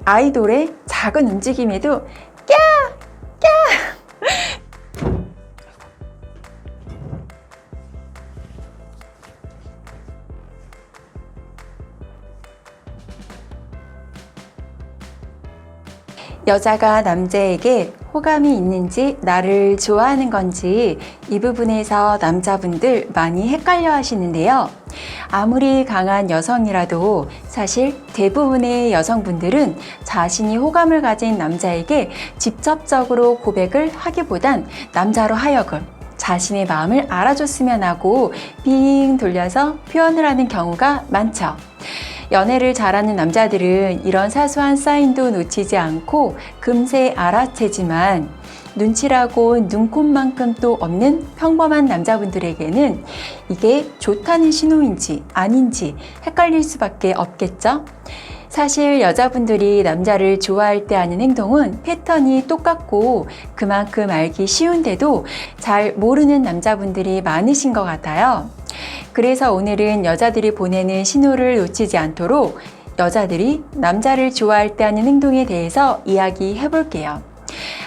아이돌의 작은 움직임에도 꺄! 꺄! 여자가 남자에게 호감이 있는지 나를 좋아하는 건지 이 부분에서 남자분들 많이 헷갈려 하시는데요. 아무리 강한 여성이라도 사실 대부분의 여성분들은 자신이 호감을 가진 남자에게 직접적으로 고백을 하기보단 남자로 하여금 자신의 마음을 알아줬으면 하고 빙 돌려서 표현을 하는 경우가 많죠. 연애를 잘하는 남자들은 이런 사소한 사인도 놓치지 않고 금세 알아채지만 눈치라고 눈꼽만큼도 없는 평범한 남자분들에게는 이게 좋다는 신호인지 아닌지 헷갈릴 수밖에 없겠죠? 사실 여자분들이 남자를 좋아할 때 하는 행동은 패턴이 똑같고 그만큼 알기 쉬운데도 잘 모르는 남자분들이 많으신 것 같아요. 그래서 오늘은 여자들이 보내는 신호를 놓치지 않도록 여자들이 남자를 좋아할 때 하는 행동에 대해서 이야기해 볼게요.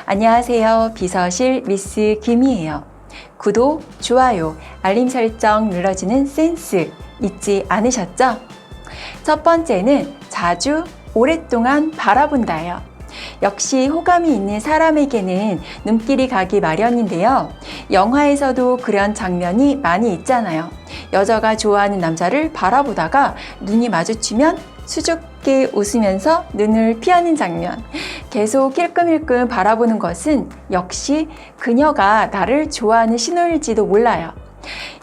안녕하세요. 비서실 미스 김이에요. 구독, 좋아요, 알림 설정 눌러주는 센스 잊지 않으셨죠? 첫 번째는 자주 오랫동안 바라본다예요. 역시 호감이 있는 사람에게는 눈길이 가기 마련인데요. 영화에서도 그런 장면이 많이 있잖아요. 여자가 좋아하는 남자를 바라보다가 눈이 마주치면 수줍게 웃으면서 눈을 피하는 장면. 계속 힐끔힐끔 바라보는 것은 역시 그녀가 나를 좋아하는 신호일지도 몰라요.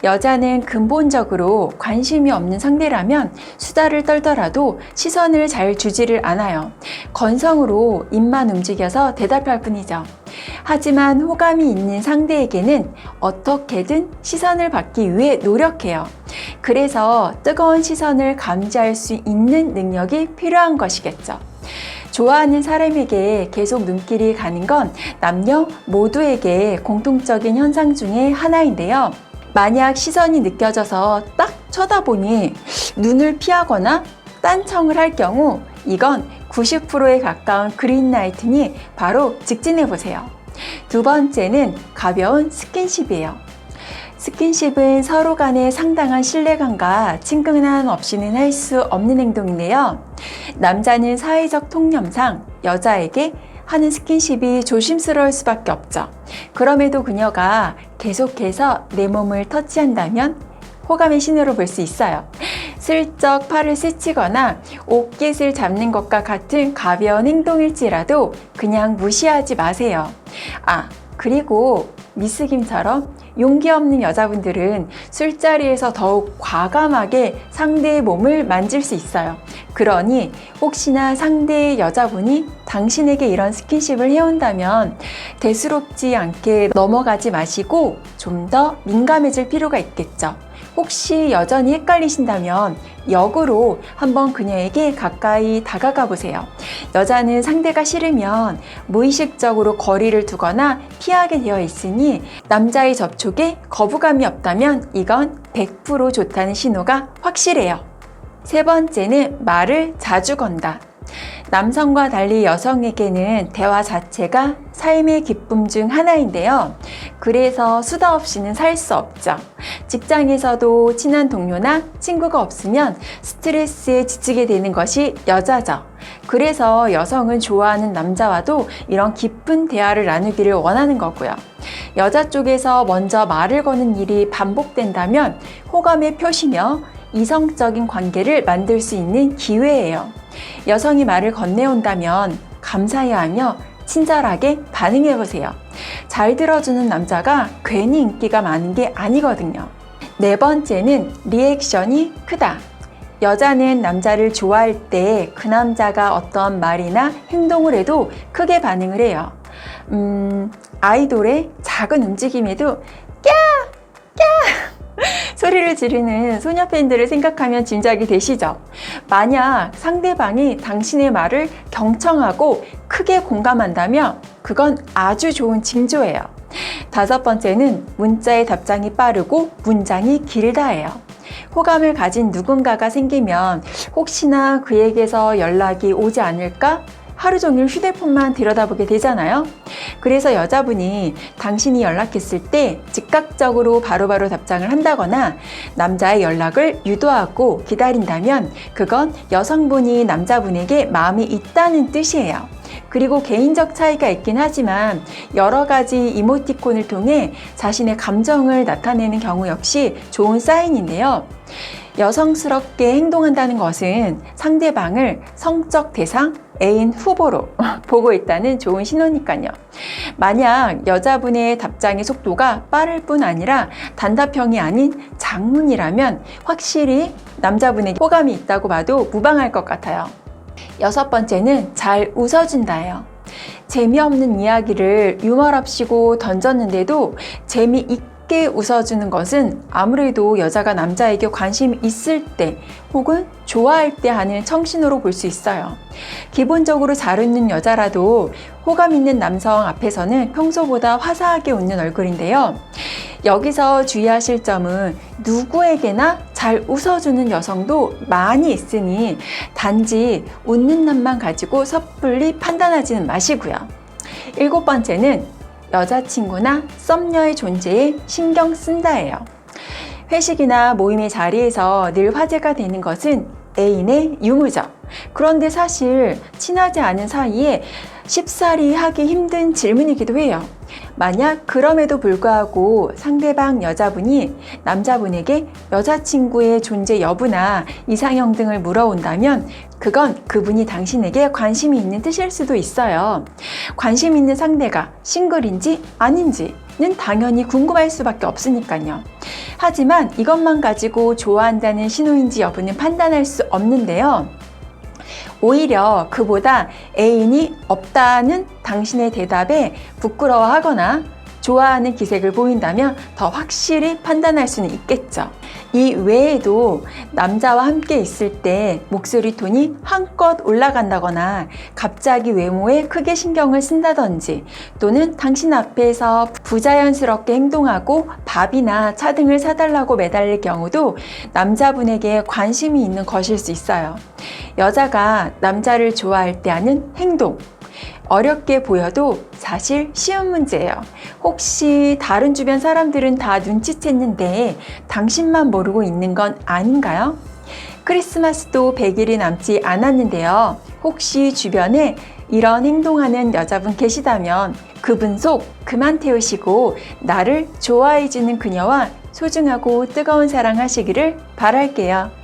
여자는 근본적으로 관심이 없는 상대라면 수다를 떨더라도 시선을 잘 주지를 않아요. 건성으로 입만 움직여서 대답할 뿐이죠. 하지만 호감이 있는 상대에게는 어떻게든 시선을 받기 위해 노력해요. 그래서 뜨거운 시선을 감지할 수 있는 능력이 필요한 것이겠죠. 좋아하는 사람에게 계속 눈길이 가는 건 남녀 모두에게 공통적인 현상 중에 하나인데요. 만약 시선이 느껴져서 딱 쳐다보니 눈을 피하거나 딴청을 할 경우 이건 90%에 가까운 그린라이트니 바로 직진해보세요. 두 번째는 가벼운 스킨십이에요. 스킨십은 서로 간의 상당한 신뢰감과 친근함 없이는 할 수 없는 행동인데요. 남자는 사회적 통념상 여자에게 하는 스킨십이 조심스러울 수밖에 없죠. 그럼에도 그녀가 계속해서 내 몸을 터치한다면 호감의 신호로 볼 수 있어요. 슬쩍 팔을 스치거나 옷깃을 잡는 것과 같은 가벼운 행동일지라도 그냥 무시하지 마세요. 그리고 미스 김처럼 용기 없는 여자분들은 술자리에서 더욱 과감하게 상대의 몸을 만질 수 있어요. 그러니 혹시나 상대의 여자분이 당신에게 이런 스킨십을 해온다면 대수롭지 않게 넘어가지 마시고 좀 더 민감해질 필요가 있겠죠. 혹시 여전히 헷갈리신다면 역으로 한번 그녀에게 가까이 다가가 보세요. 여자는 상대가 싫으면 무의식적으로 거리를 두거나 피하게 되어 있으니 남자의 접촉에 거부감이 없다면 이건 100% 좋다는 신호가 확실해요. 세 번째는 말을 자주 건다. 남성과 달리 여성에게는 대화 자체가 삶의 기쁨 중 하나인데요. 그래서 수다 없이는 살 수 없죠. 직장에서도 친한 동료나 친구가 없으면 스트레스에 지치게 되는 것이 여자죠. 그래서 여성은 좋아하는 남자와도 이런 깊은 대화를 나누기를 원하는 거고요. 여자 쪽에서 먼저 말을 거는 일이 반복된다면 호감의 표시며 이성적인 관계를 만들 수 있는 기회예요. 여성이 말을 건네온다면 감사해하며 친절하게 반응해보세요. 잘 들어주는 남자가 괜히 인기가 많은 게 아니거든요. 네 번째는 리액션이 크다. 여자는 남자를 좋아할 때 그 남자가 어떤 말이나 행동을 해도 크게 반응을 해요. 아이돌의 작은 움직임에도 꺄! 꺄! 소리를 지르는 소녀 팬들을 생각하면 짐작이 되시죠? 만약 상대방이 당신의 말을 경청하고 크게 공감한다면 그건 아주 좋은 징조예요. 다섯 번째는 문자의 답장이 빠르고 문장이 길다예요. 호감을 가진 누군가가 생기면 혹시나 그에게서 연락이 오지 않을까 하루 종일 휴대폰만 들여다보게 되잖아요. 그래서 여자분이 당신이 연락했을 때 즉각적으로 바로바로 답장을 한다거나 남자의 연락을 유도하고 기다린다면 그건 여성분이 남자분에게 마음이 있다는 뜻이에요. 그리고 개인적 차이가 있긴 하지만 여러 가지 이모티콘을 통해 자신의 감정을 나타내는 경우 역시 좋은 사인인데요. 여성스럽게 행동한다는 것은 상대방을 성적 대상, 애인 후보로 보고 있다는 좋은 신호니까요. 만약 여자분의 답장의 속도가 빠를 뿐 아니라 단답형이 아닌 장문이라면 확실히 남자분에게 호감이 있다고 봐도 무방할 것 같아요. 6번째는 잘 웃어준다예요. 재미없는 이야기를 유머랍시고 던졌는데도 재미있게 웃어주는 것은 아무래도 여자가 남자에게 관심이 있을 때 혹은 좋아할 때 하는 청신호로 볼 수 있어요. 기본적으로 잘 웃는 여자라도 호감 있는 남성 앞에서는 평소보다 화사하게 웃는 얼굴인데요. 여기서 주의하실 점은 누구에게나 잘 웃어주는 여성도 많이 있으니 단지 웃는 낯만 가지고 섣불리 판단하지는 마시고요. 7번째는 여자친구나 썸녀의 존재에 신경 쓴다예요. 회식이나 모임의 자리에서 늘 화제가 되는 것은 애인의 유무죠. 그런데 사실 친하지 않은 사이에 쉽사리 하기 힘든 질문이기도 해요. 만약 그럼에도 불구하고 상대방 여자분이 남자분에게 여자친구의 존재 여부나 이상형 등을 물어온다면 그건 그분이 당신에게 관심이 있는 뜻일 수도 있어요. 관심 있는 상대가 싱글인지 아닌지는 당연히 궁금할 수밖에 없으니까요. 하지만 이것만 가지고 좋아한다는 신호인지 여부는 판단할 수 없는데요. 오히려 그보다 애인이 없다는 당신의 대답에 부끄러워하거나 좋아하는 기색을 보인다면 더 확실히 판단할 수는 있겠죠. 이 외에도 남자와 함께 있을 때 목소리 톤이 한껏 올라간다거나 갑자기 외모에 크게 신경을 쓴다든지 또는 당신 앞에서 부자연스럽게 행동하고 밥이나 차 등을 사달라고 매달릴 경우도 남자분에게 관심이 있는 것일 수 있어요. 여자가 남자를 좋아할 때 하는 행동, 어렵게 보여도 사실 쉬운 문제예요. 혹시 다른 주변 사람들은 다 눈치챘는데 당신만 모르고 있는 건 아닌가요? 크리스마스도 100일이 남지 않았는데요. 혹시 주변에 이런 행동하는 여자분 계시다면 그분 속 그만 태우시고 나를 좋아해주는 그녀와 소중하고 뜨거운 사랑 하시기를 바랄게요.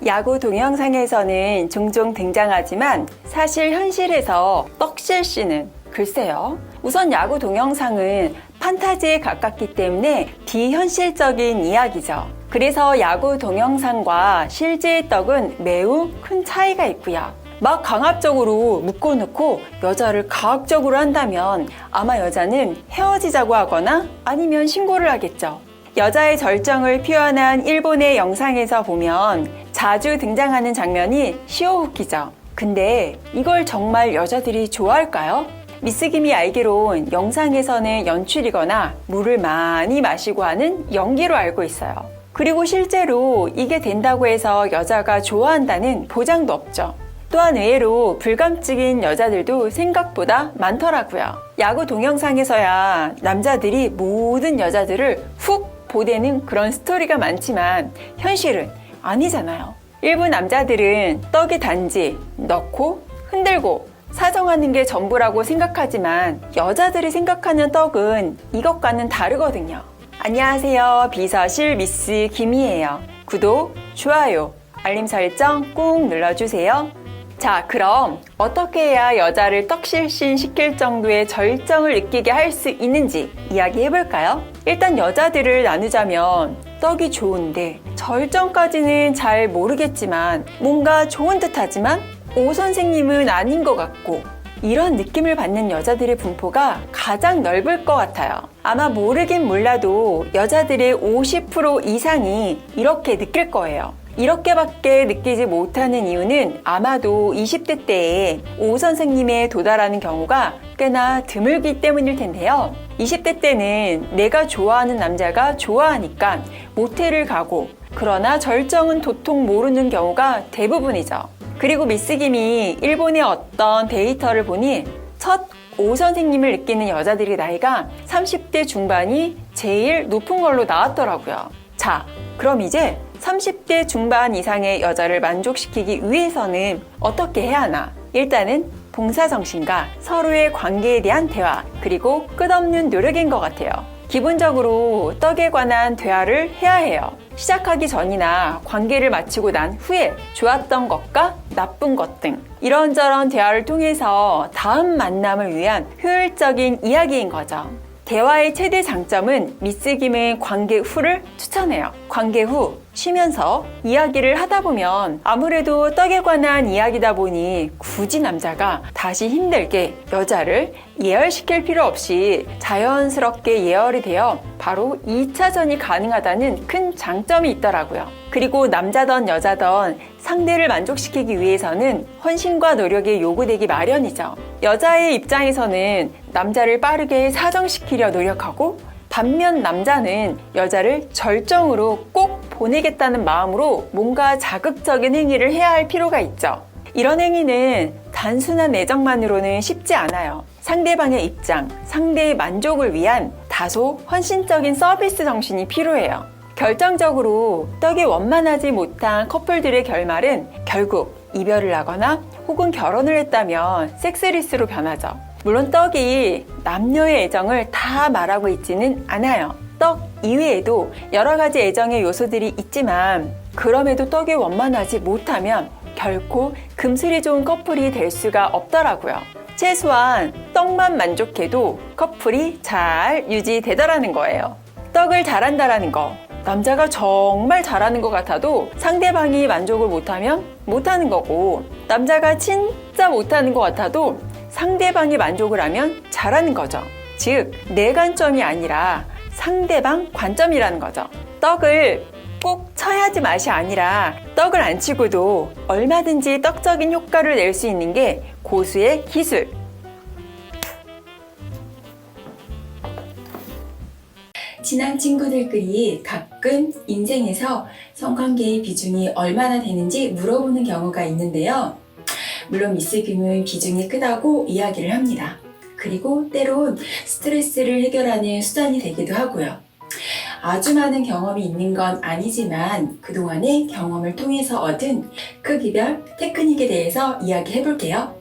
야구 동영상에서는 종종 등장하지만 사실 현실에서 떡실씨는 글쎄요. 우선 야구 동영상은 판타지에 가깝기 때문에 비현실적인 이야기죠. 그래서 야구 동영상과 실제의 떡은 매우 큰 차이가 있고요. 막 강압적으로 묶어놓고 여자를 가학적으로 한다면 아마 여자는 헤어지자고 하거나 아니면 신고를 하겠죠. 여자의 절정을 표현한 일본의 영상에서 보면 자주 등장하는 장면이 시오후키죠. 근데 이걸 정말 여자들이 좋아할까요? 미스김이 알기론 영상에서는 연출이거나 물을 많이 마시고 하는 연기로 알고 있어요. 그리고 실제로 이게 된다고 해서 여자가 좋아한다는 보장도 없죠. 또한 의외로 불감증인 여자들도 생각보다 많더라고요. 야구 동영상에서야 남자들이 모든 여자들을 훅 보대는 그런 스토리가 많지만 현실은 아니잖아요. 일부 남자들은 떡에 단지 넣고 흔들고 사정하는 게 전부라고 생각하지만 여자들이 생각하는 떡은 이것과는 다르거든요. 안녕하세요. 비서실 미스 김이에요. 구독, 좋아요, 알림 설정 꾹 눌러주세요. 자, 그럼 어떻게 해야 여자를 떡실신 시킬 정도의 절정을 느끼게 할 수 있는지 이야기해볼까요? 일단 여자들을 나누자면 떡이 좋은데 절정까지는 잘 모르겠지만 뭔가 좋은 듯하지만 오 선생님은 아닌 것 같고 이런 느낌을 받는 여자들의 분포가 가장 넓을 것 같아요. 아마 모르긴 몰라도 여자들의 50% 이상이 이렇게 느낄 거예요. 이렇게밖에 느끼지 못하는 이유는 아마도 20대 때에 오 선생님에 도달하는 경우가 꽤나 드물기 때문일 텐데요. 20대 때는 내가 좋아하는 남자가 좋아하니까 모텔을 가고, 그러나 절정은 도통 모르는 경우가 대부분이죠. 그리고 미스 김이 일본의 어떤 데이터를 보니 첫 오 선생님을 느끼는 여자들의 나이가 30대 중반이 제일 높은 걸로 나왔더라고요. 자, 그럼 이제 30대 중반 이상의 여자를 만족시키기 위해서는 어떻게 해야 하나? 일단은 봉사정신과 서로의 관계에 대한 대화, 그리고 끝없는 노력인 것 같아요. 기본적으로 떡에 관한 대화를 해야 해요. 시작하기 전이나 관계를 마치고 난 후에 좋았던 것과 나쁜 것 등 이런저런 대화를 통해서 다음 만남을 위한 효율적인 이야기인 거죠. 대화의 최대 장점은 미스 김은 관계 후를 추천해요. 관계 후 쉬면서 이야기를 하다 보면 아무래도 떡에 관한 이야기다 보니 굳이 남자가 다시 힘들게 여자를 예열시킬 필요 없이 자연스럽게 예열이 되어 바로 2차전이 가능하다는 큰 장점이 있더라고요. 그리고 남자든 여자든 상대를 만족시키기 위해서는 헌신과 노력이 요구되기 마련이죠. 여자의 입장에서는 남자를 빠르게 사정시키려 노력하고, 반면 남자는 여자를 절정으로 꼭 보내겠다는 마음으로 뭔가 자극적인 행위를 해야 할 필요가 있죠. 이런 행위는 단순한 애정만으로는 쉽지 않아요. 상대방의 입장, 상대의 만족을 위한 다소 헌신적인 서비스 정신이 필요해요. 결정적으로 떡이 원만하지 못한 커플들의 결말은 결국 이별을 하거나 혹은 결혼을 했다면 섹스리스로 변하죠. 물론 떡이 남녀의 애정을 다 말하고 있지는 않아요. 떡 이외에도 여러 가지 애정의 요소들이 있지만, 그럼에도 떡이 원만하지 못하면 결코 금슬이 좋은 커플이 될 수가 없더라고요. 최소한 떡만 만족해도 커플이 잘 유지되더라는 거예요. 떡을 잘한다라는 거, 남자가 정말 잘하는 것 같아도 상대방이 만족을 못하면 못하는 거고, 남자가 진짜 못하는 것 같아도 상대방이 만족을 하면 잘하는 거죠. 즉, 내 관점이 아니라 상대방 관점이라는 거죠. 떡을 꼭 쳐야지 맛이 아니라 떡을 안 치고도 얼마든지 떡적인 효과를 낼 수 있는 게 고수의 기술. 친한 친구들끼리 가끔 인생에서 성관계의 비중이 얼마나 되는지 물어보는 경우가 있는데요. 물론 미스 김은 비중이 크다고 이야기를 합니다. 그리고 때론 스트레스를 해결하는 수단이 되기도 하고요. 아주 많은 경험이 있는 건 아니지만 그동안의 경험을 통해서 얻은 크기별 테크닉에 대해서 이야기해 볼게요.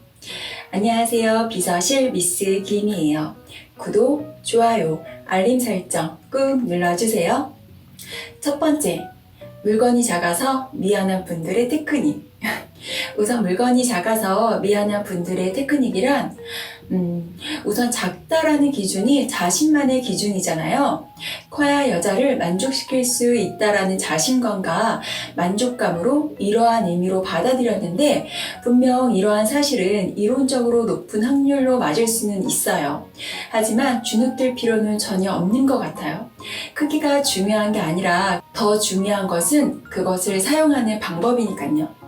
안녕하세요. 비서실 미스 김이에요. 구독, 좋아요, 알림 설정 꾹 눌러주세요. 첫 번째, 물건이 작아서 미안한 분들의 테크닉. 우선 물건이 작아서 미안한 분들의 테크닉이란 우선 작다라는 기준이 자신만의 기준이잖아요. 커야 여자를 만족시킬 수 있다라는 자신감과 만족감으로 이러한 의미로 받아들였는데, 분명 이러한 사실은 이론적으로 높은 확률로 맞을 수는 있어요. 하지만 주눅들 필요는 전혀 없는 것 같아요. 크기가 중요한 게 아니라 더 중요한 것은 그것을 사용하는 방법이니까요.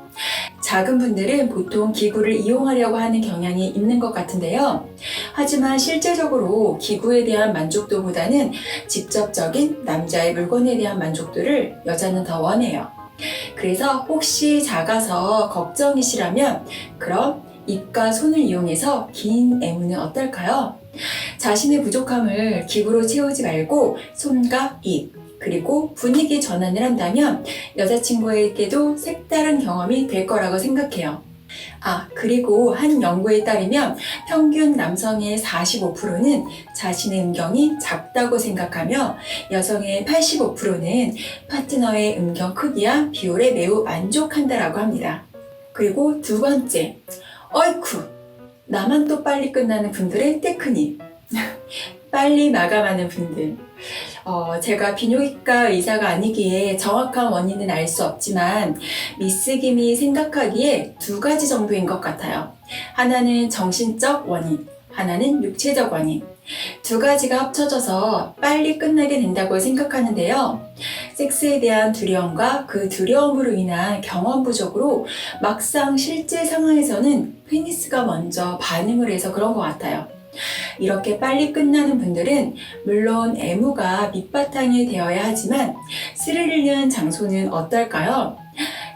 작은 분들은 보통 기구를 이용하려고 하는 경향이 있는 것 같은데요. 하지만 실제적으로 기구에 대한 만족도보다는 직접적인 남자의 물건에 대한 만족도를 여자는 더 원해요. 그래서 혹시 작아서 걱정이시라면 그럼 입과 손을 이용해서 긴 애무는 어떨까요? 자신의 부족함을 기구로 채우지 말고 손과 입, 그리고 분위기 전환을 한다면 여자친구에게도 색다른 경험이 될 거라고 생각해요. 그리고 한 연구에 따르면 평균 남성의 45%는 자신의 음경이 작다고 생각하며 여성의 85%는 파트너의 음경 크기와 비율에 매우 만족한다라고 합니다. 그리고 두 번째, 어이쿠! 나만 또 빨리 끝나는 분들의 테크닉. 빨리 마감하는 분들. 제가 비뇨기과 의사가 아니기에 정확한 원인은 알 수 없지만 미스 김이 생각하기에 두 가지 정도인 것 같아요. 하나는 정신적 원인, 하나는 육체적 원인. 두 가지가 합쳐져서 빨리 끝나게 된다고 생각하는데요. 섹스에 대한 두려움과 그 두려움으로 인한 경험 부족으로 막상 실제 상황에서는 페니스가 먼저 반응을 해서 그런 것 같아요. 이렇게 빨리 끝나는 분들은 물론 애무가 밑바탕이 되어야 하지만 스릴있는 장소는 어떨까요?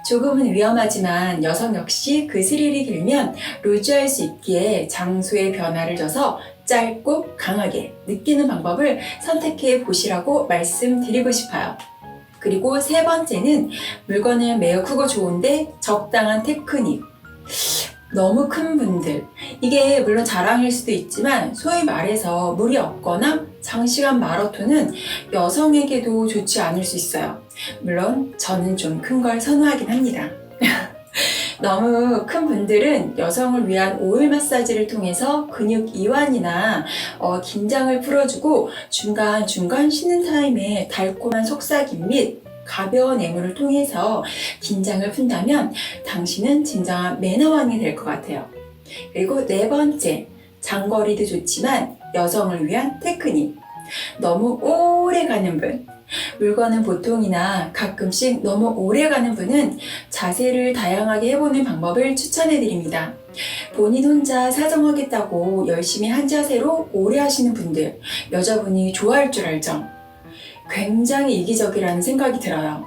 조금은 위험하지만 여성 역시 그 스릴이 길면 루즈할 수 있기에 장소의 변화를 줘서 짧고 강하게 느끼는 방법을 선택해 보시라고 말씀드리고 싶어요. 그리고 세 번째는 물건은 매우 크고 좋은데 적당한 테크닉. 너무 큰 분들, 이게 물론 자랑일 수도 있지만 소위 말해서 물이 없거나 장시간 마라톤은 여성에게도 좋지 않을 수 있어요. 물론 저는 좀 큰 걸 선호하긴 합니다. 너무 큰 분들은 여성을 위한 오일 마사지를 통해서 근육 이완이나 긴장을 풀어주고 중간중간 쉬는 타임에 달콤한 속삭임 및 가벼운 애무를 통해서 긴장을 푼다면 당신은 진정한 매너왕이 될 것 같아요. 그리고 네 번째, 장거리도 좋지만 여성을 위한 테크닉. 너무 오래 가는 분, 물건은 보통이나 가끔씩 너무 오래 가는 분은 자세를 다양하게 해보는 방법을 추천해 드립니다. 본인 혼자 사정하겠다고 열심히 한 자세로 오래 하시는 분들, 여자분이 좋아할 줄 알죠? 굉장히 이기적이라는 생각이 들어요.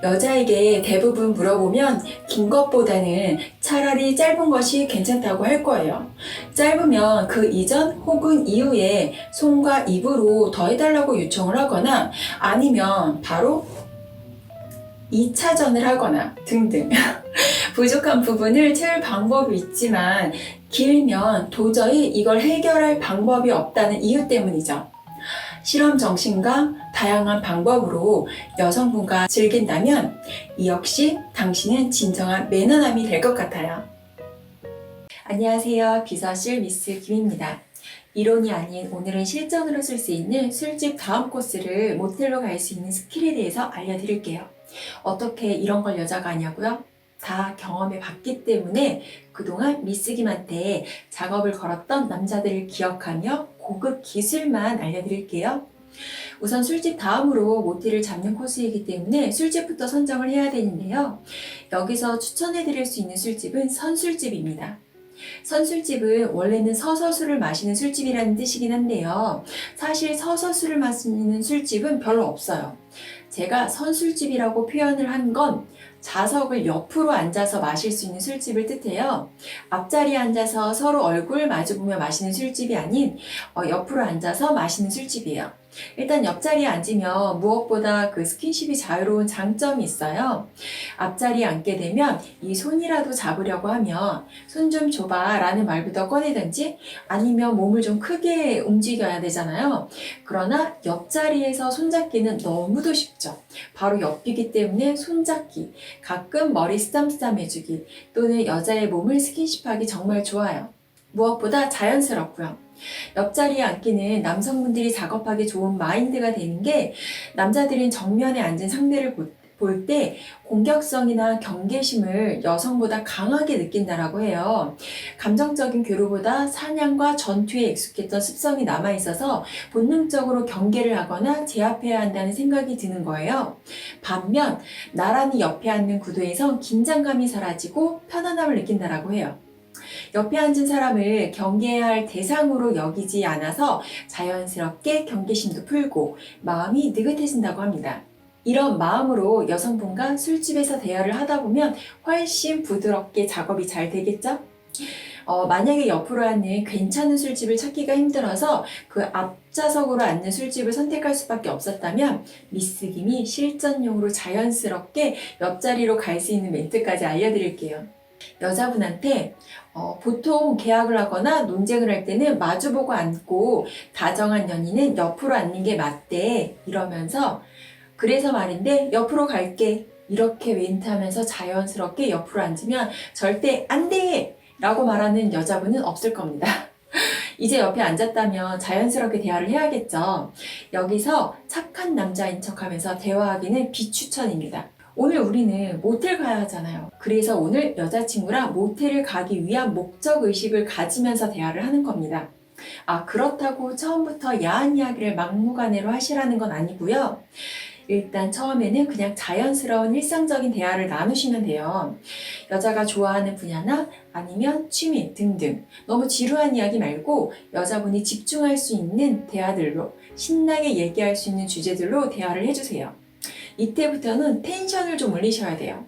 여자에게 대부분 물어보면 긴 것보다는 차라리 짧은 것이 괜찮다고 할 거예요. 짧으면 그 이전 혹은 이후에 손과 입으로 더 해달라고 요청을 하거나 아니면 바로 2차전을 하거나 등등 부족한 부분을 채울 방법이 있지만 길면 도저히 이걸 해결할 방법이 없다는 이유 때문이죠. 실험 정신과 다양한 방법으로 여성분과 즐긴다면 이 역시 당신은 진정한 매너남이 될 것 같아요. 안녕하세요. 비서실 미스 김입니다. 이론이 아닌 오늘은 실전으로 쓸 수 있는 술집 다음 코스를 모텔로 갈 수 있는 스킬에 대해서 알려드릴게요. 어떻게 이런 걸 여자가 아냐고요? 다 경험해 봤기 때문에 그동안 미스 김한테 작업을 걸었던 남자들을 기억하며 고급 기술만 알려드릴게요. 우선 술집 다음으로 모텔을 잡는 코스이기 때문에 술집부터 선정을 해야 되는데요. 여기서 추천해드릴 수 있는 술집은 선술집입니다. 선술집은 원래는 서서 술을 마시는 술집이라는 뜻이긴 한데요. 사실 서서 술을 마시는 술집은 별로 없어요. 제가 선술집이라고 표현을 한 건 좌석을 옆으로 앉아서 마실 수 있는 술집을 뜻해요. 앞자리에 앉아서 서로 얼굴 마주보며 마시는 술집이 아닌 옆으로 앉아서 마시는 술집이에요. 일단 옆자리에 앉으면 무엇보다 그 스킨십이 자유로운 장점이 있어요. 앞자리에 앉게 되면 이 손이라도 잡으려고 하면 손 좀 줘봐 라는 말부터 꺼내든지 아니면 몸을 좀 크게 움직여야 되잖아요. 그러나 옆자리에서 손잡기는 너무도 쉽죠. 바로 옆이기 때문에 손잡기, 가끔 머리 쓰담쓰담 해주기 또는 여자의 몸을 스킨십하기 정말 좋아요. 무엇보다 자연스럽고요. 옆자리에 앉기는 남성분들이 작업하기 좋은 마인드가 되는 게 남자들은 정면에 앉은 상대를 볼 때 공격성이나 경계심을 여성보다 강하게 느낀다라고 해요. 감정적인 교류보다 사냥과 전투에 익숙했던 습성이 남아있어서 본능적으로 경계를 하거나 제압해야 한다는 생각이 드는 거예요. 반면 나란히 옆에 앉는 구도에선 긴장감이 사라지고 편안함을 느낀다라고 해요. 옆에 앉은 사람을 경계해야 할 대상으로 여기지 않아서 자연스럽게 경계심도 풀고 마음이 느긋해진다고 합니다. 이런 마음으로 여성분과 술집에서 대화를 하다 보면 훨씬 부드럽게 작업이 잘 되겠죠? 만약에 옆으로 앉는 괜찮은 술집을 찾기가 힘들어서 그 앞좌석으로 앉는 술집을 선택할 수밖에 없었다면 미스 김이 실전용으로 자연스럽게 옆자리로 갈 수 있는 멘트까지 알려드릴게요. 여자분한테 보통 계약을 하거나 논쟁을 할 때는 마주보고 앉고 다정한 연인은 옆으로 앉는 게 맞대 이러면서 그래서 말인데 옆으로 갈게 이렇게 멘트하면서 자연스럽게 옆으로 앉으면 절대 안 돼! 라고 말하는 여자분은 없을 겁니다. 이제 옆에 앉았다면 자연스럽게 대화를 해야겠죠. 여기서 착한 남자인 척하면서 대화하기는 비추천입니다. 오늘 우리는 모텔 가야 하잖아요. 그래서 오늘 여자친구랑 모텔을 가기 위한 목적의식을 가지면서 대화를 하는 겁니다. 그렇다고 처음부터 야한 이야기를 막무가내로 하시라는 건 아니고요. 일단 처음에는 그냥 자연스러운 일상적인 대화를 나누시면 돼요. 여자가 좋아하는 분야나 아니면 취미 등등 너무 지루한 이야기 말고 여자분이 집중할 수 있는 대화들로 신나게 얘기할 수 있는 주제들로 대화를 해주세요. 이때부터는 텐션을 좀 올리셔야 돼요.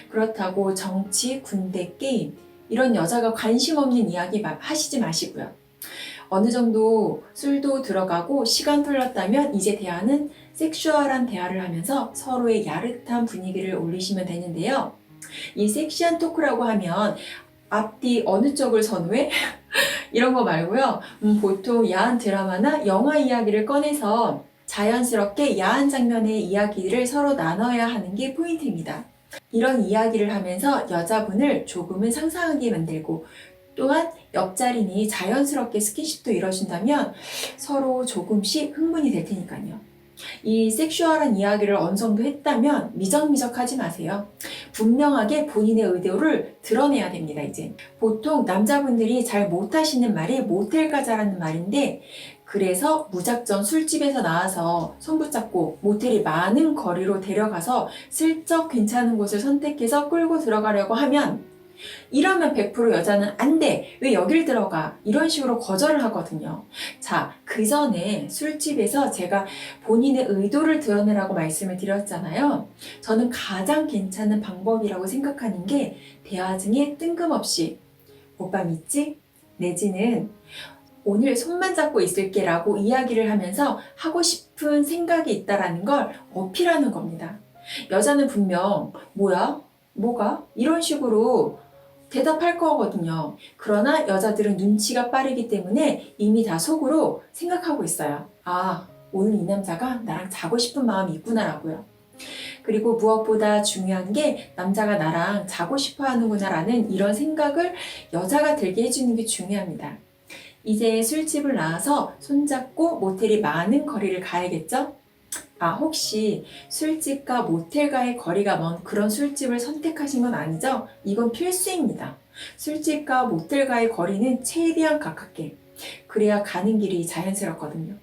그렇다고 정치, 군대, 게임 이런 여자가 관심 없는 이야기 하시지 마시고요. 어느 정도 술도 들어가고 시간 흘렀다면 이제 대화는 섹슈얼한 대화를 하면서 서로의 야릇한 분위기를 올리시면 되는데요. 이 섹시한 토크라고 하면 앞뒤 어느 쪽을 선호해? 이런 거 말고요. 보통 야한 드라마나 영화 이야기를 꺼내서 자연스럽게 야한 장면의 이야기를 서로 나눠야 하는 게 포인트입니다. 이런 이야기를 하면서 여자분을 조금은 상상하게 만들고 또한 옆자리니 자연스럽게 스킨십도 이뤄준다면 서로 조금씩 흥분이 될 테니까요. 이 섹슈얼한 이야기를 어느 정도 했다면 미적미적하지 마세요. 분명하게 본인의 의도를 드러내야 됩니다, 이제. 보통 남자분들이 잘 못하시는 말이 모텔 가자라는 말인데 그래서 무작정 술집에서 나와서 손 붙잡고 모텔이 많은 거리로 데려가서 슬쩍 괜찮은 곳을 선택해서 끌고 들어가려고 하면 이러면 100% 여자는 안 돼! 왜 여길 들어가? 이런 식으로 거절을 하거든요. 자, 그 전에 술집에서 제가 본인의 의도를 드러내라고 말씀을 드렸잖아요. 저는 가장 괜찮은 방법이라고 생각하는 게 대화 중에 뜬금없이 오빠 믿지? 내지는 오늘 손만 잡고 있을게 라고 이야기를 하면서 하고 싶은 생각이 있다라는 걸 어필하는 겁니다. 여자는 분명 뭐야? 뭐가? 이런 식으로 대답할 거거든요. 그러나 여자들은 눈치가 빠르기 때문에 이미 다 속으로 생각하고 있어요. 아, 오늘 이 남자가 나랑 자고 싶은 마음이 있구나라고요. 그리고 무엇보다 중요한 게 남자가 나랑 자고 싶어 하는구나 라는 이런 생각을 여자가 들게 해주는 게 중요합니다. 이제 술집을 나와서 손잡고 모텔이 많은 거리를 가야겠죠? 아, 혹시 술집과 모텔과의 거리가 먼 그런 술집을 선택하신 건 아니죠? 이건 필수입니다. 술집과 모텔과의 거리는 최대한 가깝게. 그래야 가는 길이 자연스럽거든요.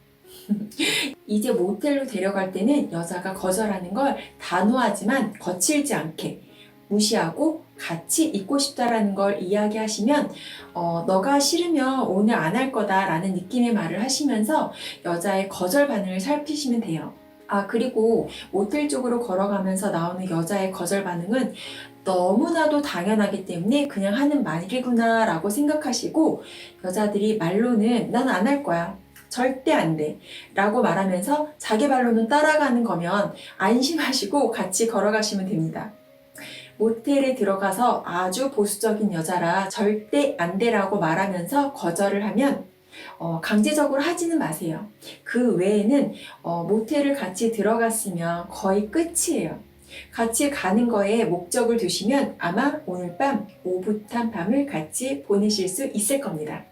이제 모텔로 데려갈 때는 여자가 거절하는 걸 단호하지만 거칠지 않게 무시하고 같이 있고 싶다라는 걸 이야기하시면 너가 싫으면 오늘 안 할 거다라는 느낌의 말을 하시면서 여자의 거절 반응을 살피시면 돼요. 아, 그리고 모텔 쪽으로 걸어가면서 나오는 여자의 거절 반응은 너무나도 당연하기 때문에 그냥 하는 말이구나 라고 생각하시고 여자들이 말로는 난 안 할 거야. 절대 안 돼. 라고 말하면서 자기 말로는 따라가는 거면 안심하시고 같이 걸어가시면 됩니다. 모텔에 들어가서 아주 보수적인 여자라 절대 안 돼라고 말하면서 거절을 하면 강제적으로 하지는 마세요. 그 외에는 모텔을 같이 들어갔으면 거의 끝이에요. 같이 가는 거에 목적을 두시면 아마 오늘 밤 오붓한 밤을 같이 보내실 수 있을 겁니다.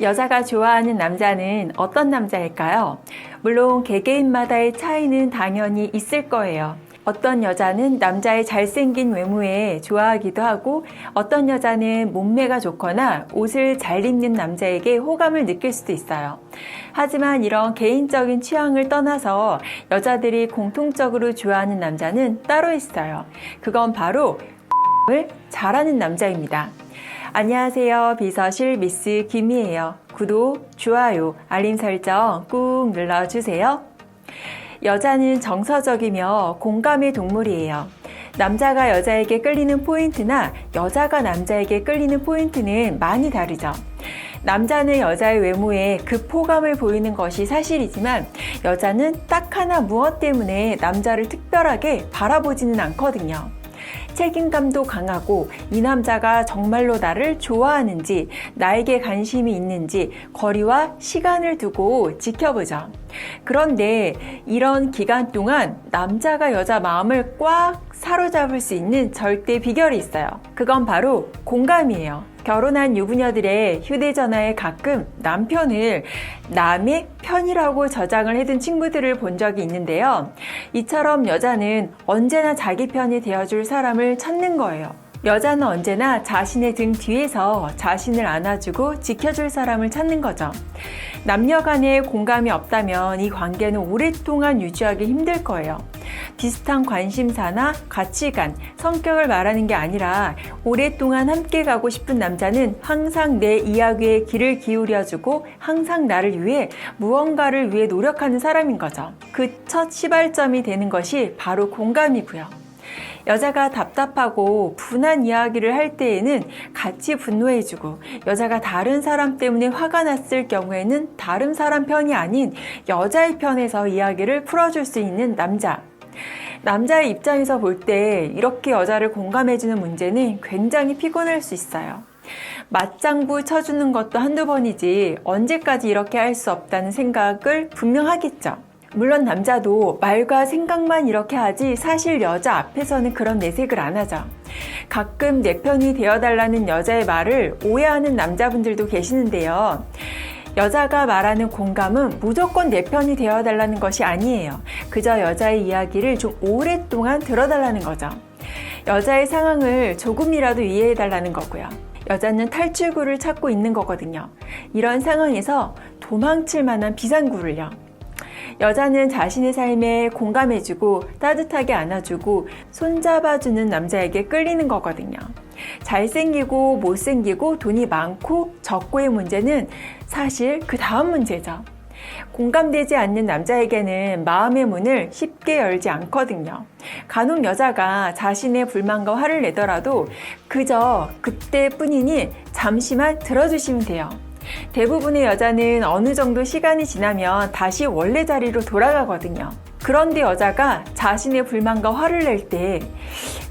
여자가 좋아하는 남자는 어떤 남자일까요? 물론 개개인마다의 차이는 당연히 있을 거예요. 어떤 여자는 남자의 잘생긴 외모에 좋아하기도 하고 어떤 여자는 몸매가 좋거나 옷을 잘 입는 남자에게 호감을 느낄 수도 있어요. 하지만 이런 개인적인 취향을 떠나서 여자들이 공통적으로 좋아하는 남자는 따로 있어요. 그건 바로 을 잘하는 남자입니다. 안녕하세요. 비서실 미스 김이에요. 구독, 좋아요, 알림 설정 꾹 눌러주세요. 여자는 정서적이며 공감의 동물이에요. 남자가 여자에게 끌리는 포인트나 여자가 남자에게 끌리는 포인트는 많이 다르죠. 남자는 여자의 외모에 급호감을 보이는 것이 사실이지만 여자는 딱 하나 무엇 때문에 남자를 특별하게 바라보지는 않거든요. 책임감도 강하고 이 남자가 정말로 나를 좋아하는지 나에게 관심이 있는지 거리와 시간을 두고 지켜보죠. 그런데 이런 기간 동안 남자가 여자 마음을 꽉 사로잡을 수 있는 절대 비결이 있어요. 그건 바로 공감이에요. 결혼한 유부녀들의 휴대전화에 가끔 남편을 남의 편이라고 저장을 해둔 친구들을 본 적이 있는데요. 이처럼 여자는 언제나 자기 편이 되어줄 사람을 찾는 거예요. 여자는 언제나 자신의 등 뒤에서 자신을 안아주고 지켜줄 사람을 찾는 거죠. 남녀 간에 공감이 없다면 이 관계는 오랫동안 유지하기 힘들 거예요. 비슷한 관심사나 가치관, 성격을 말하는 게 아니라 오랫동안 함께 가고 싶은 남자는 항상 내 이야기에 귀를 기울여주고 항상 나를 위해 무언가를 위해 노력하는 사람인 거죠. 그 첫 시발점이 되는 것이 바로 공감이고요. 여자가 답답하고 분한 이야기를 할 때에는 같이 분노해주고, 여자가 다른 사람 때문에 화가 났을 경우에는 다른 사람 편이 아닌 여자의 편에서 이야기를 풀어줄 수 있는 남자. 남자의 입장에서 볼 때 이렇게 여자를 공감해주는 문제는 굉장히 피곤할 수 있어요. 맞장구 쳐주는 것도 한두 번이지 언제까지 이렇게 할 수 없다는 생각을 분명 하겠죠. 물론 남자도 말과 생각만 이렇게 하지 사실 여자 앞에서는 그런 내색을 안 하죠. 가끔 내 편이 되어달라는 여자의 말을 오해하는 남자분들도 계시는데요. 여자가 말하는 공감은 무조건 내 편이 되어달라는 것이 아니에요. 그저 여자의 이야기를 좀 오랫동안 들어달라는 거죠. 여자의 상황을 조금이라도 이해해달라는 거고요. 여자는 탈출구를 찾고 있는 거거든요. 이런 상황에서 도망칠 만한 비상구를요. 여자는 자신의 삶에 공감해주고 따뜻하게 안아주고 손잡아주는 남자에게 끌리는 거거든요. 잘생기고 못생기고 돈이 많고 적고의 문제는 사실 그 다음 문제죠. 공감되지 않는 남자에게는 마음의 문을 쉽게 열지 않거든요. 간혹 여자가 자신의 불만과 화를 내더라도 그저 그때뿐이니 잠시만 들어주시면 돼요. 대부분의 여자는 어느 정도 시간이 지나면 다시 원래 자리로 돌아가거든요. 그런데 여자가 자신의 불만과 화를 낼 때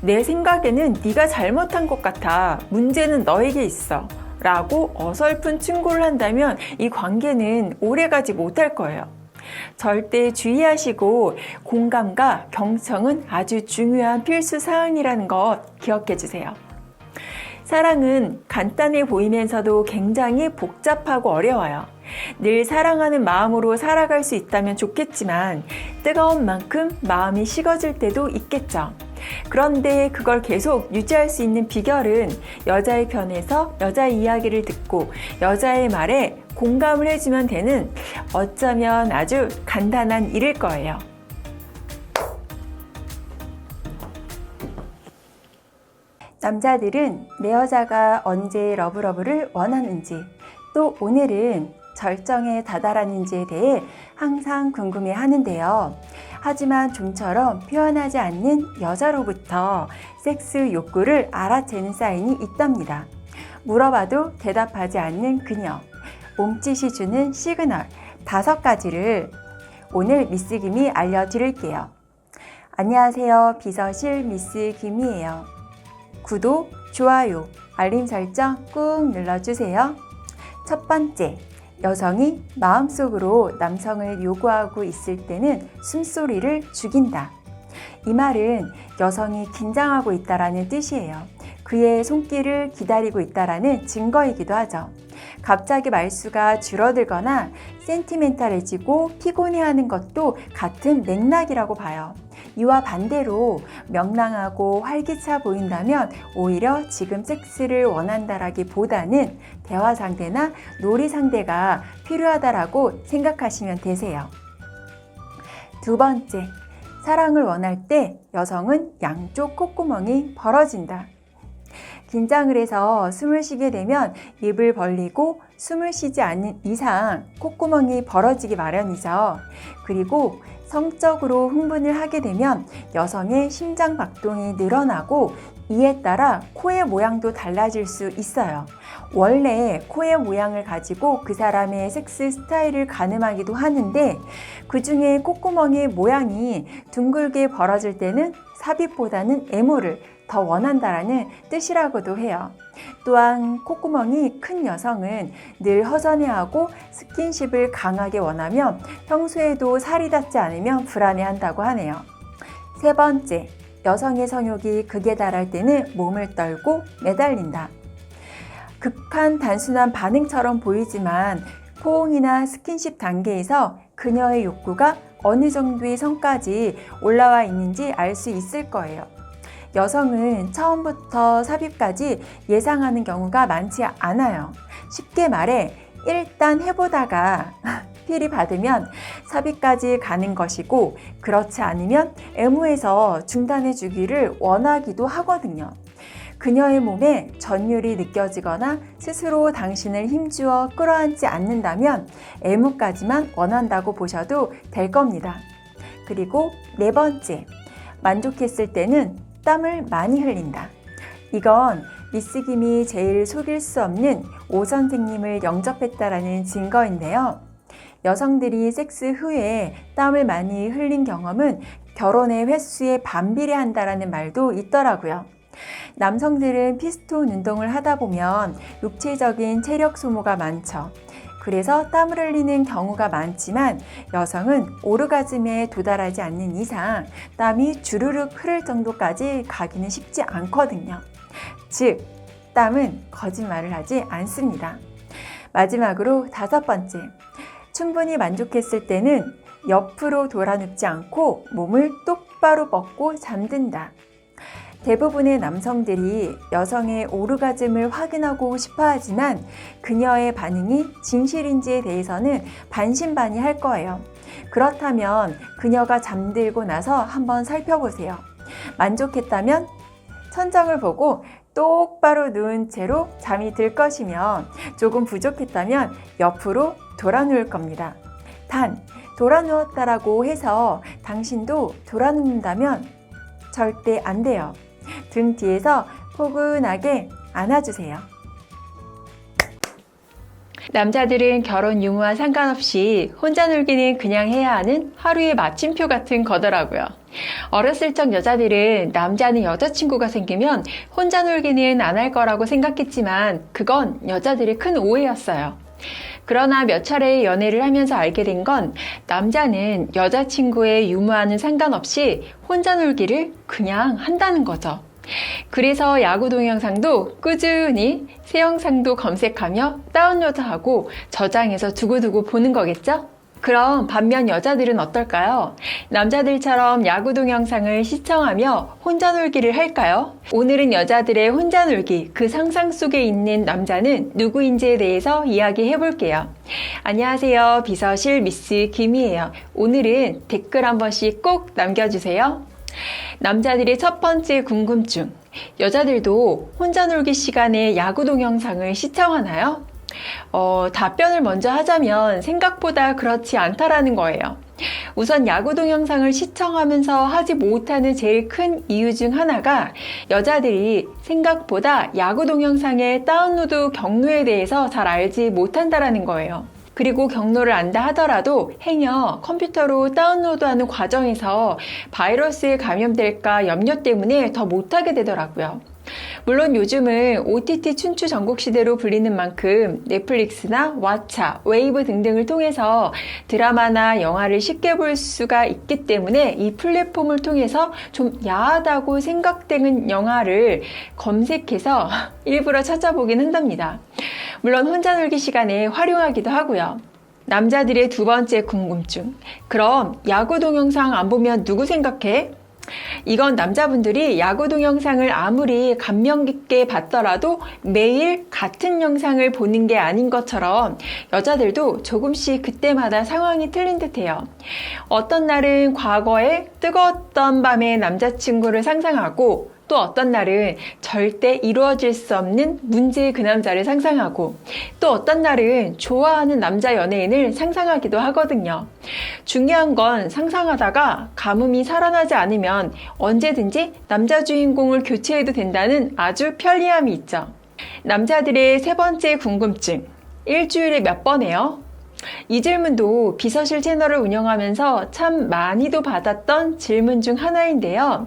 내 생각에는 네가 잘못한 것 같아. 문제는 너에게 있어. 라고 어설픈 충고를 한다면 이 관계는 오래가지 못할 거예요. 절대 주의하시고 공감과 경청은 아주 중요한 필수 사항이라는 것 기억해 주세요. 사랑은 간단해 보이면서도 굉장히 복잡하고 어려워요. 늘 사랑하는 마음으로 살아갈 수 있다면 좋겠지만 뜨거운 만큼 마음이 식어질 때도 있겠죠. 그런데 그걸 계속 유지할 수 있는 비결은 여자의 편에서 여자의 이야기를 듣고 여자의 말에 공감을 해주면 되는 어쩌면 아주 간단한 일일 거예요. 남자들은 내 여자가 언제 러브러브를 원하는지, 또 오늘은 절정에 다다랐는지에 대해 항상 궁금해 하는데요. 하지만 좀처럼 표현하지 않는 여자로부터 섹스 욕구를 알아채는 사인이 있답니다. 물어봐도 대답하지 않는 그녀, 몸짓이 주는 시그널 5가지를 오늘 미스 김이 알려드릴게요. 안녕하세요. 비서실 미스 김이에요. 구독, 좋아요, 알림 설정 꾹 눌러주세요. 첫 번째, 여성이 마음속으로 남성을 요구하고 있을 때는 숨소리를 죽인다. 이 말은 여성이 긴장하고 있다라는 뜻이에요. 그의 손길을 기다리고 있다라는 증거이기도 하죠. 갑자기 말수가 줄어들거나 센티멘탈해지고 피곤해하는 것도 같은 맥락이라고 봐요. 이와 반대로 명랑하고 활기차 보인다면 오히려 지금 섹스를 원한다라기보다는 대화 상대나 놀이 상대가 필요하다라고 생각하시면 되세요. 두 번째, 사랑을 원할 때 여성은 양쪽 콧구멍이 벌어진다. 긴장을 해서 숨을 쉬게 되면 입을 벌리고 숨을 쉬지 않는 이상 콧구멍이 벌어지기 마련이죠. 그리고 성적으로 흥분을 하게 되면 여성의 심장 박동이 늘어나고 이에 따라 코의 모양도 달라질 수 있어요. 원래 코의 모양을 가지고 그 사람의 섹스 스타일을 가늠하기도 하는데 그 중에 콧구멍의 모양이 둥글게 벌어질 때는 삽입보다는 애무를 더 원한다라는 뜻이라고도 해요. 또한 콧구멍이 큰 여성은 늘 허전해하고 스킨십을 강하게 원하며 평소에도 살이 닿지 않으면 불안해한다고 하네요. 세 번째, 여성의 성욕이 극에 달할 때는 몸을 떨고 매달린다. 극한 단순한 반응처럼 보이지만 포옹이나 스킨십 단계에서 그녀의 욕구가 어느 정도의 선까지 올라와 있는지 알 수 있을 거예요. 여성은 처음부터 삽입까지 예상하는 경우가 많지 않아요. 쉽게 말해 일단 해보다가 필이 받으면 삽입까지 가는 것이고, 그렇지 않으면 애무에서 중단해 주기를 원하기도 하거든요. 그녀의 몸에 전율이 느껴지거나 스스로 당신을 힘주어 끌어안지 않는다면 애무까지만 원한다고 보셔도 될 겁니다. 그리고 네 번째, 만족했을 때는 땀을 많이 흘린다. 이건 미스 김이 제일 속일 수 없는 오 선생님을 영접했다라는 증거인데요. 여성들이 섹스 후에 땀을 많이 흘린 경험은 결혼의 횟수에 반비례한다라는 말도 있더라고요. 남성들은 피스톤 운동을 하다 보면 육체적인 체력 소모가 많죠. 그래서 땀을 흘리는 경우가 많지만 여성은 오르가즘에 도달하지 않는 이상 땀이 주르륵 흐를 정도까지 가기는 쉽지 않거든요. 즉, 땀은 거짓말을 하지 않습니다. 마지막으로 다섯 번째, 충분히 만족했을 때는 옆으로 돌아 눕지 않고 몸을 똑바로 뻗고 잠든다. 대부분의 남성들이 여성의 오르가즘을 확인하고 싶어 하지만 그녀의 반응이 진실인지에 대해서는 반신반의할 거예요. 그렇다면 그녀가 잠들고 나서 한번 살펴보세요. 만족했다면 천장을 보고 똑바로 누운 채로 잠이 들 것이며, 조금 부족했다면 옆으로 돌아 누울 겁니다. 단, 돌아 누웠다라고 해서 당신도 돌아 눕는다면 절대 안 돼요. 등 뒤에서 포근하게 안아주세요. 남자들은 결혼 유무와 상관없이 혼자 놀기는 그냥 해야 하는 하루의 마침표 같은 거더라고요. 어렸을 적 여자들은 남자는 여자친구가 생기면 혼자 놀기는 안 할 거라고 생각했지만 그건 여자들의 큰 오해였어요. 그러나 몇 차례의 연애를 하면서 알게 된 건 남자는 여자친구의 유무와는 상관없이 혼자 놀기를 그냥 한다는 거죠. 그래서 야구 동영상도 꾸준히 새 영상도 검색하며 다운로드하고 저장해서 두고두고 보는 거겠죠? 그럼 반면 여자들은 어떨까요? 남자들처럼 야구 동영상을 시청하며 혼자 놀기를 할까요? 오늘은 여자들의 혼자 놀기, 그 상상 속에 있는 남자는 누구인지에 대해서 이야기해 볼게요. 안녕하세요. 비서실 미스 김이에요. 오늘은 댓글 한 번씩 꼭 남겨주세요. 남자들의 첫 번째 궁금증. 여자들도 혼자 놀기 시간에 야구 동영상을 시청하나요? 답변을 먼저 하자면 생각보다 그렇지 않다라는 거예요. 우선 야구 동영상을 시청하면서 하지 못하는 제일 큰 이유 중 하나가 여자들이 생각보다 야구 동영상의 다운로드 경로에 대해서 잘 알지 못한다라는 거예요. 그리고 경로를 안다 하더라도 행여 컴퓨터로 다운로드하는 과정에서 바이러스에 감염될까 염려 때문에 더 못하게 되더라고요. 물론 요즘은 OTT 춘추 전국시대로 불리는 만큼 넷플릭스나 왓챠, 웨이브 등등을 통해서 드라마나 영화를 쉽게 볼 수가 있기 때문에 이 플랫폼을 통해서 좀 야하다고 생각되는 영화를 검색해서 일부러 찾아보긴 한답니다. 물론 혼자 놀기 시간에 활용하기도 하고요. 남자들의 두 번째 궁금증. 그럼 야구 동영상 안 보면 누구 생각해? 이건 남자분들이 야구 동영상을 아무리 감명 깊게 봤더라도 매일 같은 영상을 보는 게 아닌 것처럼 여자들도 조금씩 그때마다 상황이 틀린 듯해요. 어떤 날은 과거에 뜨거웠던 밤에 남자친구를 상상하고, 또 어떤 날은 절대 이루어질 수 없는 문제의 그 남자를 상상하고, 또 어떤 날은 좋아하는 남자 연예인을 상상하기도 하거든요. 중요한 건 상상하다가 가뭄이 살아나지 않으면 언제든지 남자 주인공을 교체해도 된다는 아주 편리함이 있죠. 남자들의 세 번째 궁금증. 일주일에 몇 번 해요? 이 질문도 비서실 채널을 운영하면서 참 많이도 받았던 질문 중 하나인데요.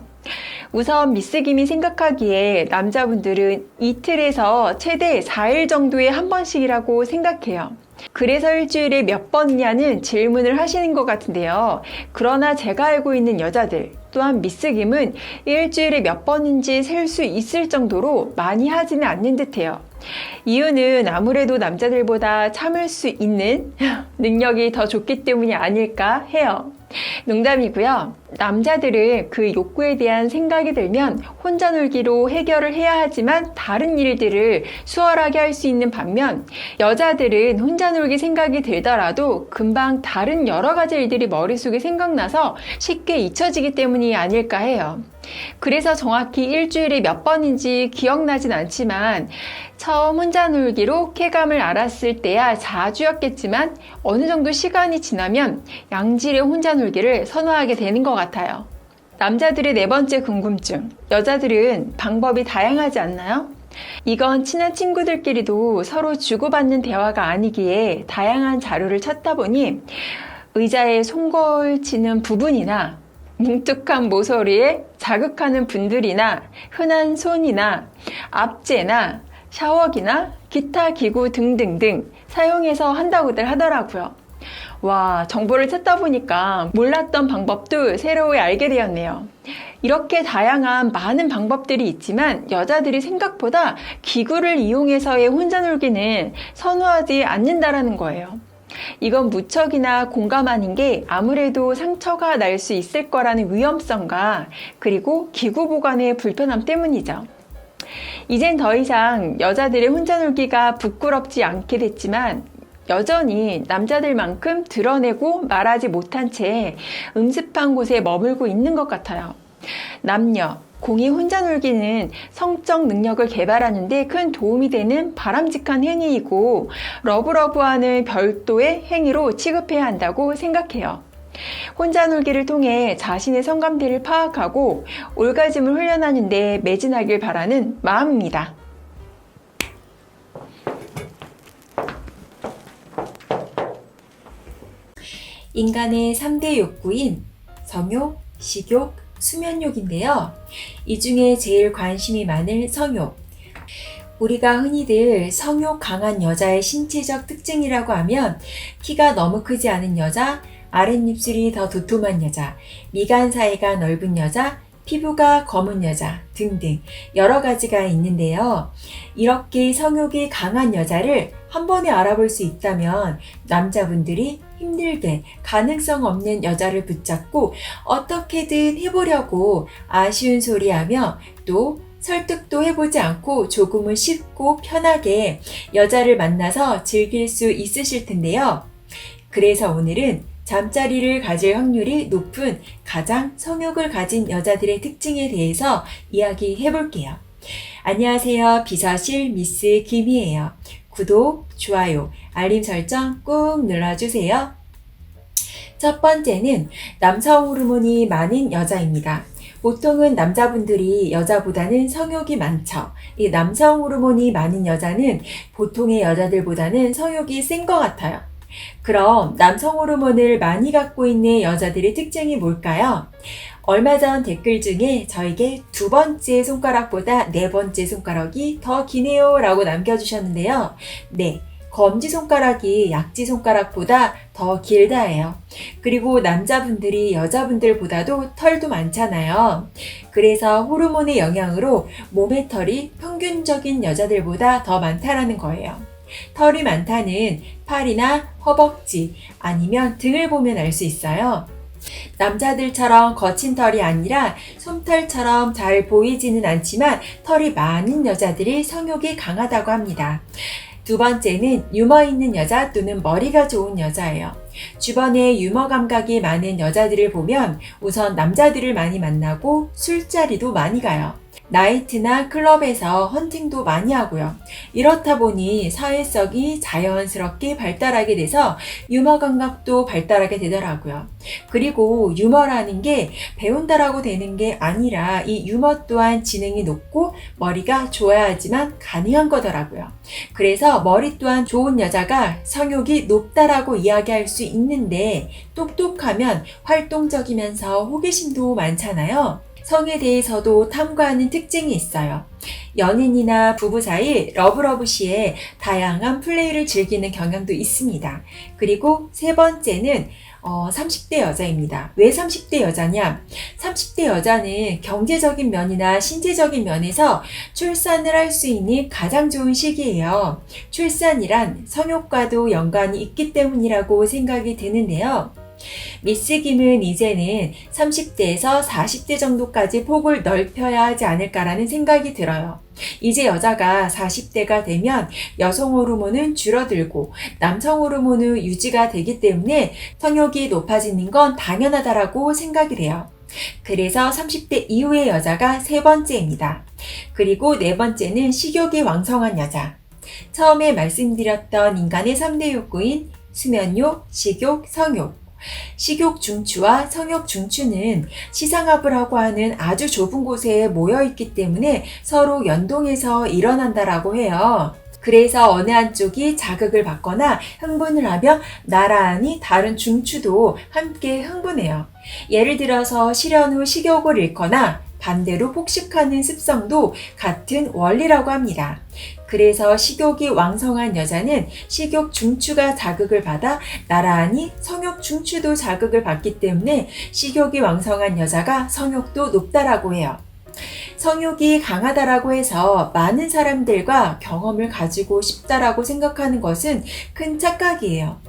우선 미스 김이 생각하기에 남자분들은 이틀에서 최대 4일 정도에 한 번씩이라고 생각해요. 그래서 일주일에 몇 번이냐는 질문을 하시는 것 같은데요. 그러나 제가 알고 있는 여자들, 또한 미스 김은 일주일에 몇 번인지 셀 수 있을 정도로 많이 하지는 않는 듯해요. 이유는 아무래도 남자들보다 참을 수 있는 능력이 더 좋기 때문이 아닐까 해요. 농담이고요. 남자들은 그 욕구에 대한 생각이 들면 혼자 놀기로 해결을 해야 하지만 다른 일들을 수월하게 할 수 있는 반면 여자들은 혼자 놀기 생각이 들더라도 금방 다른 여러 가지 일들이 머릿속에 생각나서 쉽게 잊혀지기 때문이 아닐까 해요. 그래서 정확히 일주일에 몇 번인지 기억나진 않지만 처음 혼자 놀기로 쾌감을 알았을 때야 자주였겠지만 어느 정도 시간이 지나면 양질의 혼자 놀기를 선호하게 되는 것 같아요. 남자들의 네 번째 궁금증. 여자들은 방법이 다양하지 않나요? 이건 친한 친구들끼리도 서로 주고받는 대화가 아니기에 다양한 자료를 찾다 보니 의자에 손걸치는 부분이나 뭉툭한 모서리에 자극하는 분들이나 흔한 손이나 압제나 샤워기나 기타 기구 등등등 사용해서 한다고들 하더라고요. 와, 정보를 찾다 보니까 몰랐던 방법도 새로 알게 되었네요. 이렇게 다양한 많은 방법들이 있지만 여자들이 생각보다 기구를 이용해서의 혼자 놀기는 선호하지 않는다라는 거예요. 이건 무척이나 공감 아닌 게 아무래도 상처가 날 수 있을 거라는 위험성과 그리고 기구 보관의 불편함 때문이죠. 이젠 더 이상 여자들의 혼자 놀기가 부끄럽지 않게 됐지만 여전히 남자들만큼 드러내고 말하지 못한 채 음습한 곳에 머물고 있는 것 같아요. 남녀, 공이 혼자 놀기는 성적 능력을 개발하는 데 큰 도움이 되는 바람직한 행위이고 러브러브하는 별도의 행위로 취급해야 한다고 생각해요. 혼자 놀기를 통해 자신의 성감대를 파악하고 올가즘을 훈련하는 데 매진하길 바라는 마음입니다. 인간의 3대 욕구인 성욕, 식욕, 수면욕인데요. 이 중에 제일 관심이 많을 성욕. 우리가 흔히들 성욕 강한 여자의 신체적 특징이라고 하면 키가 너무 크지 않은 여자, 아랫입술이 더 도톰한 여자, 미간 사이가 넓은 여자, 피부가 검은 여자 등등 여러 가지가 있는데요. 이렇게 성욕이 강한 여자를 한 번에 알아볼 수 있다면 남자분들이 힘들게 가능성 없는 여자를 붙잡고 어떻게든 해보려고 아쉬운 소리하며 또 설득도 해보지 않고 조금은 쉽고 편하게 여자를 만나서 즐길 수 있으실 텐데요. 그래서 오늘은 잠자리를 가질 확률이 높은 가장 성욕을 가진 여자들의 특징에 대해서 이야기해 볼게요. 안녕하세요. 비서실 미스 김이에요. 구독, 좋아요, 알림 설정 꾹 눌러주세요. 첫 번째는 남성 호르몬이 많은 여자입니다. 보통은 남자분들이 여자보다는 성욕이 많죠. 이 남성 호르몬이 많은 여자는 보통의 여자들보다는 성욕이 센 것 같아요. 그럼 남성 호르몬을 많이 갖고 있는 여자들의 특징이 뭘까요? 얼마 전 댓글 중에 저에게 두 번째 손가락보다 네 번째 손가락이 더 기네요 라고 남겨주셨는데요. 네, 검지손가락이 약지손가락보다 더 길다예요. 그리고 남자분들이 여자분들보다도 털도 많잖아요. 그래서 호르몬의 영향으로 몸의 털이 평균적인 여자들보다 더 많다라는 거예요. 털이 많다는 팔이나 허벅지 아니면 등을 보면 알 수 있어요. 남자들처럼 거친 털이 아니라 솜털처럼 잘 보이지는 않지만 털이 많은 여자들이 성욕이 강하다고 합니다. 두 번째는 유머 있는 여자 또는 머리가 좋은 여자예요. 주변에 유머 감각이 많은 여자들을 보면 우선 남자들을 많이 만나고 술자리도 많이 가요. 나이트나 클럽에서 헌팅도 많이 하고요. 이렇다 보니 사회성이 자연스럽게 발달하게 돼서 유머 감각도 발달하게 되더라고요. 그리고 유머라는 게 배운다라고 되는 게 아니라 이 유머 또한 지능이 높고 머리가 좋아야지만 가능한 거더라고요. 그래서 머리 또한 좋은 여자가 성욕이 높다라고 이야기할 수 있는데 똑똑하면 활동적이면서 호기심도 많잖아요. 성에 대해서도 탐구하는 특징이 있어요. 연인이나 부부 사이 러브러브 시에 다양한 플레이를 즐기는 경향도 있습니다. 그리고 세 번째는 30대 여자입니다. 왜 30대 여자냐? 30대 여자는 경제적인 면이나 신체적인 면에서 출산을 할 수 있는 가장 좋은 시기예요. 출산이란 성욕과도 연관이 있기 때문이라고 생각이 드는데요. 미스 김은 이제는 30대에서 40대 정도까지 폭을 넓혀야 하지 않을까라는 생각이 들어요. 이제 여자가 40대가 되면 여성 호르몬은 줄어들고 남성 호르몬은 유지가 되기 때문에 성욕이 높아지는 건 당연하다라고 생각을 해요. 그래서 30대 이후의 여자가 세 번째입니다. 그리고 네 번째는 식욕이 왕성한 여자. 처음에 말씀드렸던 인간의 3대 욕구인 수면욕, 식욕, 성욕. 식욕 중추와 성욕 중추는 시상합을 하는 아주 좁은 곳에 모여 있기 때문에 서로 연동해서 일어난다라고 해요. 그래서 어느 한쪽이 자극을 받거나 흥분을 하면 나란히 다른 중추도 함께 흥분해요. 예를 들어서 실현 후 식욕을 잃거나 반대로 폭식하는 습성도 같은 원리라고 합니다. 그래서 식욕이 왕성한 여자는 식욕 중추가 자극을 받아 나란히 성욕 중추도 자극을 받기 때문에 식욕이 왕성한 여자가 성욕도 높다라고 해요. 성욕이 강하다라고 해서 많은 사람들과 경험을 가지고 싶다라고 생각하는 것은 큰 착각이에요.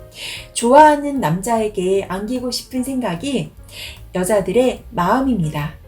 좋아하는 남자에게 안기고 싶은 생각이 여자들의 마음입니다.